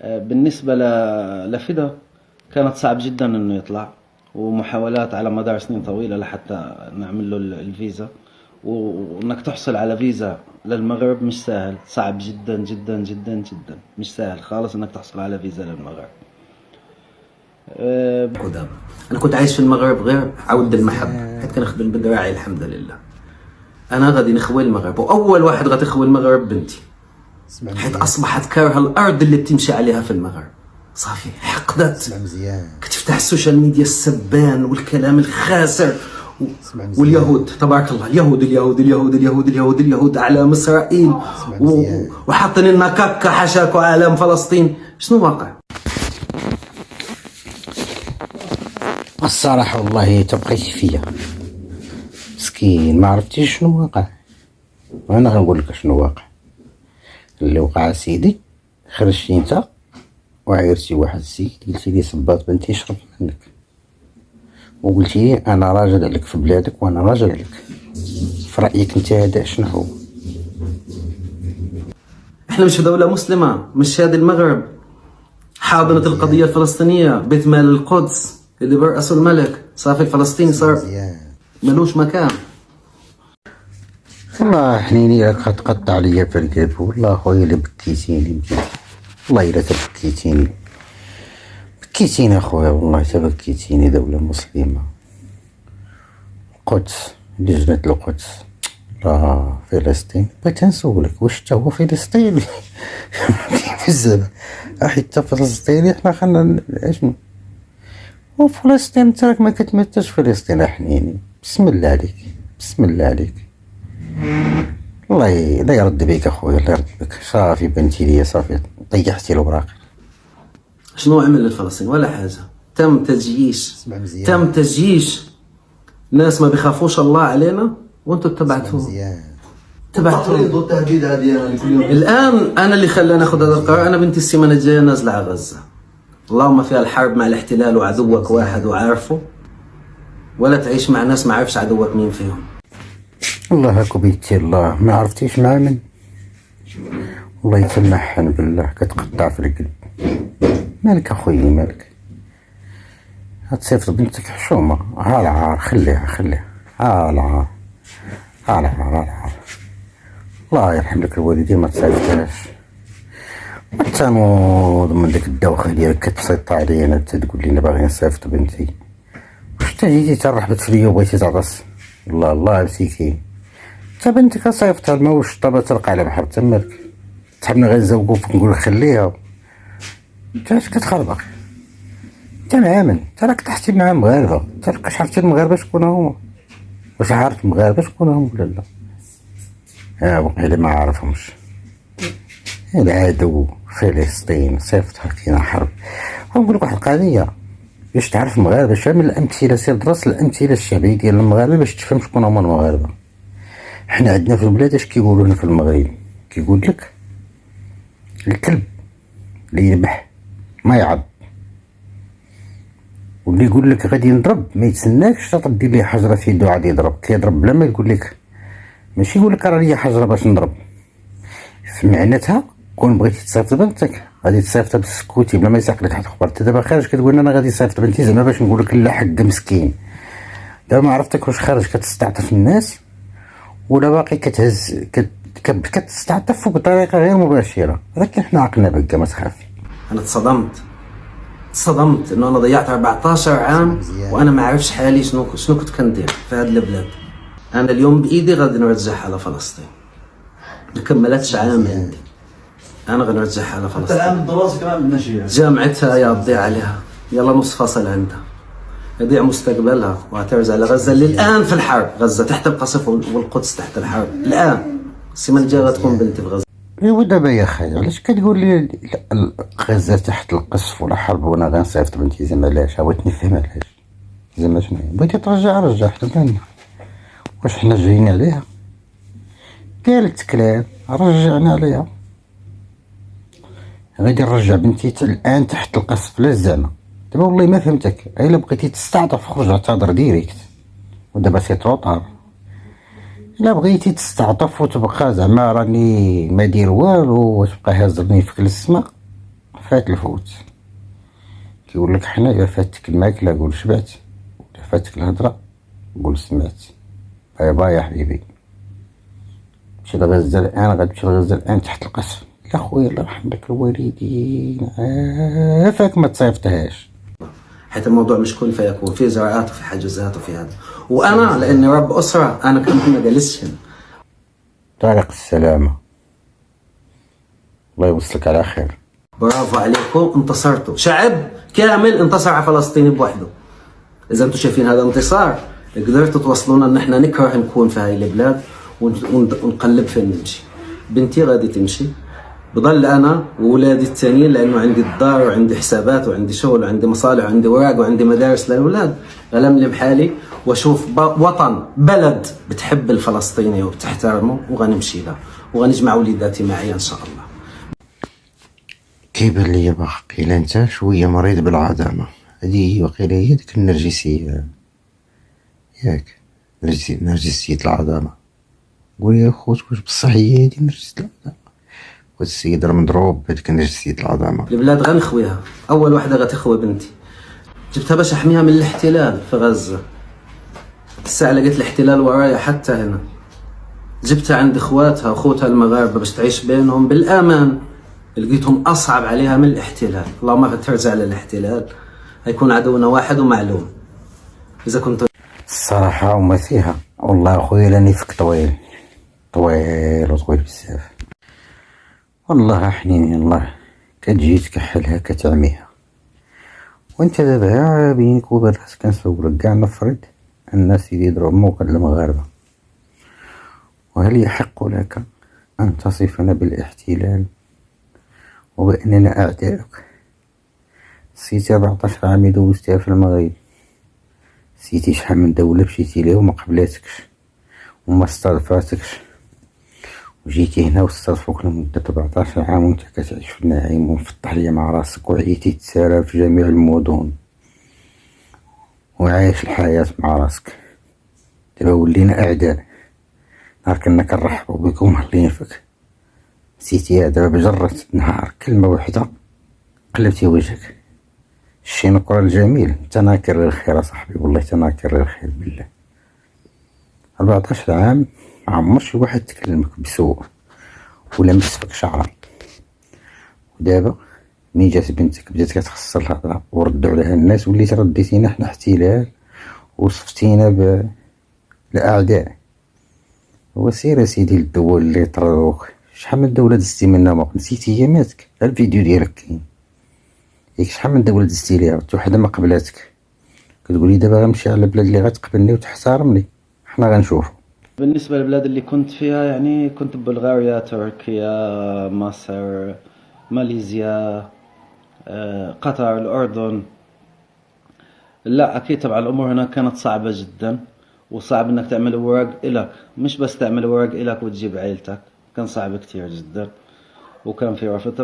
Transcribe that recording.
بالنسبة لفدا كانت صعب جدا انه يطلع، ومحاولات على مدار سنين طويلة لحتى نعمل له الفيزا. وانك تحصل على فيزا للمغرب مش سهل، صعب جدا جدا جدا جدا، مش سهل خالص انك تحصل على فيزا للمغرب. قدام انا كنت عايش في المغرب غير عود المحبة، حيت كنخدم بدراعي الحمد لله. انا غادي نخوي المغرب، واول واحد غتخوي المغرب بنتي، حيت اصبحت كارهه الارض اللي بتمشي عليها في المغرب. صافي حقدت، كتفتح السوشيال ميديا السبان والكلام الخاسر واليهود تبارك الله، اليهود اليهود اليهود اليهود اليهود اليهود اعلام اسرائيل وحاطين لنا كاكا حشاكو اعلام فلسطين. شنو واقع؟ الصراحة والله تبقيتي فيا مسكين، ما عرفتيش شنو واقع. وانا غنقول لك شنو واقع. اللي وقع سيدي، خرجتي انت وعيرتي واحد السيد، قلتي لي صباط بنتي يشرب منك، وقلتي لي انا راجل عليك في بلادك وانا راجل عليك. في رايك انت هذا شنو هو؟ احنا مش في دولة مسلمة، مش هذا المغرب حاضنة القضية الفلسطينية، بيت مال القدس اللي برأسه الملك. صافي الفلسطيني صار ملوش مكان. والله حنيني راك غتقطع عليا في القلب، والله خويا الا بكيتيني، والله الا تبكيتيني، بكيتيني اخويا، والله تبكيتيني. دولة مسلمة، القدس، لجنة القدس، لا فلسطين. بغيت نسولك واش تا هو فلسطيني؟ بزاف حتى فلسطيني حنا خلنا شنو وفلسطين. انت راك ما كتمثلش فلسطين حنيني. بسم الله عليك، بسم الله عليك، الله لا يرد بك اخويا، الله يرد بك. صافي بنتي ليا، صافي طيحتي الوراق. شنو عمل للفلسطين؟ ولا حاجة. تم تجييش ناس ما بيخافوش الله علينا، وانتم تبعتوه الان. انا اللي خلاني ناخذ هذا القرار، انا بنتي السيمانه الجايه نازله على غزه، اللهم فيها الحرب مع الاحتلال وعدوك واحد وعارفه، ولا تعيش مع ناس ما عارفش عدوك مين فيهم. الله هاكو بيتي، الله ما عرفتيش مع من، والله يتمحن بالله كتقطع في القلب. مالك اخويا مالك؟ هتصيفط بنتك حشومه، ها العار، خليها ها العار، الله يرحم لك الوالدين، ما تصيفطهاش. تنوض من ديك الدوخه ديالك كتسيط عليا انا، تقول لي انا باغي نصيفط بنتي. واش تا جيتي ترحبت فيا وبغيتي تعطس؟ الله مسكين. تا بنتك صيفطها الماء والشطابه تلقى على بحر، تمالك تحبنا غير نزوقو فيك نقول خليها. انت اش كتخربق؟ انت معامن، انت راك تحتي مع مغاربه، انت راك عرفتي المغاربه شكون هما؟ واش عارف المغاربه شكون هما ولا لا؟ وقيلا ما عارفهمش. العدو فلسطين صيفطها كاينه حرب. ونقول لك واحد القضيه باش تعرف المغاربه، شامل الامثله، سير درس الامثله الشعبيه ديال المغاربه باش تفهم شكون هما المغاربه. حنا عندنا في البلاد اش كيقولوا لنا في المغرب؟ كيقول لك الكلب اللي يذبح ما يعض، واللي يقول لك غادي نضرب ما يتسناكش تدير ليه حجره في يدو عاد يضرب، كيضرب بلا ما يقول لك، ماشي يقول لك راه ليا حجره باش نضرب. في معناتها كون بغيتي تصيفط بنتك غادي تصيفطها بالسكوتي بلا ما يساق لك حتى خبر. انت دابا خارج كتقول انا غادي نصيفط بنتي زعما باش نقول لك لا حق مسكين. دابا ما عرفتك واش خارج كتستعطف الناس ولا باقي كتهز كتستعطف بطريقه غير مباشره. ولكن حنا عقلنا بكا، ما تخافي. انا تصدمت انه انا ضيعت 14 عام وانا ما عرفش حالي شنو كنت كندير في هذه البلاد. انا اليوم بايدي غادي نرجعها لفلسطين، ما كملتش عام عندي، انا غنرجعها لفلسطين. حتى العام الدراسي كمان بدنا شي جامعتها يا تضيع عليها، يلا نص فصل عندها، يضيع مستقبلها وترجع لغزه اللي الان في الحرب. غزه تحت القصف والقدس تحت الحرب الان. السيمانه الجايه غتكون بنتي في غزه. ايوا دابا يا خاي علاش كتقول لي غزه تحت القصف ولا حرب وانا غنصيفط بنتي؟ زعما علاش؟ بغيت نفهم علاش، زعما شنو بغيتي رجع حنا واش حنا جايين عليها؟ قالت كلام رجعنا عليها. غادي نرجع بنتي الان تحت القصف؟ لا زعما دابا والله ما فهمتك. الا بغيتي تستعطف خرج اعتذر ديريكت، ودابا سي تروطار. الا بغيتي تستعطف وتبقى زعما راني ما دير والو وتبقى هازرني فيك للسما، فات الفوت. كيقول لك حنا إذا فاتك الماكلة قول شبعت، إذا فاتك الهضرة قول سمعت. باي باي يا حبيبي. مشي لغزة الآن، غتمشي لغزة الآن تحت القصف. لا خويا الله يرحم لك الوالدين، عافاك ما تصيفتهاش. حيث الموضوع مش كن فيكون، في زراعات وفي حجزات وفي هذا. وانا لاني رب اسره انا كمان ما جالسش هنا. طارق السلامة، الله يوصلك على خير. برافو عليكم، انتصرتوا. شعب كامل انتصر على فلسطين بوحده. اذا انتم شايفين هذا انتصار، قدرتوا توصلونا ان احنا نكره نكون في هاي البلاد ونقلب فين نمشي. بنتي غادي تمشي، بضل انا واولادي التانيين، لانه عندي الدار وعندي حسابات وعندي شغل وعندي مصالح وعندي اوراق وعندي مدارس للاولاد. غلملم حالي واشوف وطن، بلد بتحب الفلسطيني وبتحترمه، وغنمشي له وغنجمع وليداتي معي ان شاء الله. كيبان ليا باقي لا انت شويه مريض بالعظامه. هذه وقيله هي ديك النرجسيه، ياك نرجسيه العظامه. قول يا خوت واش بصح هي هذه نرجسيه العظامه؟ والسيد راه مضروب بهذيك نرجسيه العظامه. البلاد غنخويها، اول وحده غتخوي بنتي. جبتها باش احميها من الاحتلال في غزه. الساعه لقيت الاحتلال ورايا حتى هنا. جبتها عند اخواتها واخوتها المغاربه باش تعيش بينهم بالامان. لقيتهم اصعب عليها من الاحتلال. اللهم ما ترجع للاحتلال، هيكون عدونا واحد ومعلوم. اذا كنت الصراحه وما فيها والله اخويا لاني فيك طويل طويل وطويل بزاف والله. حنين الله كتجي تكحلها كتعميها. وانت دابا بينك وبين راسك كنسولك كاع نفرض الناس اللي يديروا موقع المغاربه، وهل يحق لك ان تصفنا بالاحتلال وبأننا أعداؤك؟ سيتي 14 عام دوزتها في المغرب، سيتي شحال من دولة مشيتي ليها وما قبلاتكش وما استضفاتكش، وجيتي هنا واستضفوك لمدة 14 عام وانت كتعيش في النعيم ومفطح ليا مع راسك وعيتي تسارى في جميع المدن وعايش الحياة مع راسك. دابا ولينا أعداء، نهار كنا كنرحبو بك ومهلين فيك، نسيتيها دابا بجرة نهار كلمة واحدة قلبتي وجهك. الشي نكر الجميل، انت ناكر الخير اصاحبي، والله انت ناكر الخير بالله. 14 عام ما عمر شي واحد تكلمك بسوء ولا مسفك شعرة، ودابا ملي جات بنتك بدات كتخسر الهضره وردوا عليها الناس، وليت رديتينا حنا احتلال وصفتينا بالاعداء. وسير سيدي للدول اللي طردوك، شحال من دولة دزتي منها نسيتي اياماتك؟ الفيديو ديالك كاين، ياك شحال من دولة دزتي ليها حتى وحده ما قبلاتك، كتقولي دابا غنمشي على البلاد اللي غتقبلني وتحترمني. حنا غنشوفو. بالنسبة للبلاد اللي كنت فيها، يعني كنت ببلغاريا، تركيا، مصر، ماليزيا، قطر، الأردن. لا أكيد طبعا الأمور هناك كانت صعبة جدا، وصعب إنك تعمل أوراق إلك، مش بس تعمل أوراق إلك وتجيب عيلتك، كان صعب كتير جدا، وكان في رفض.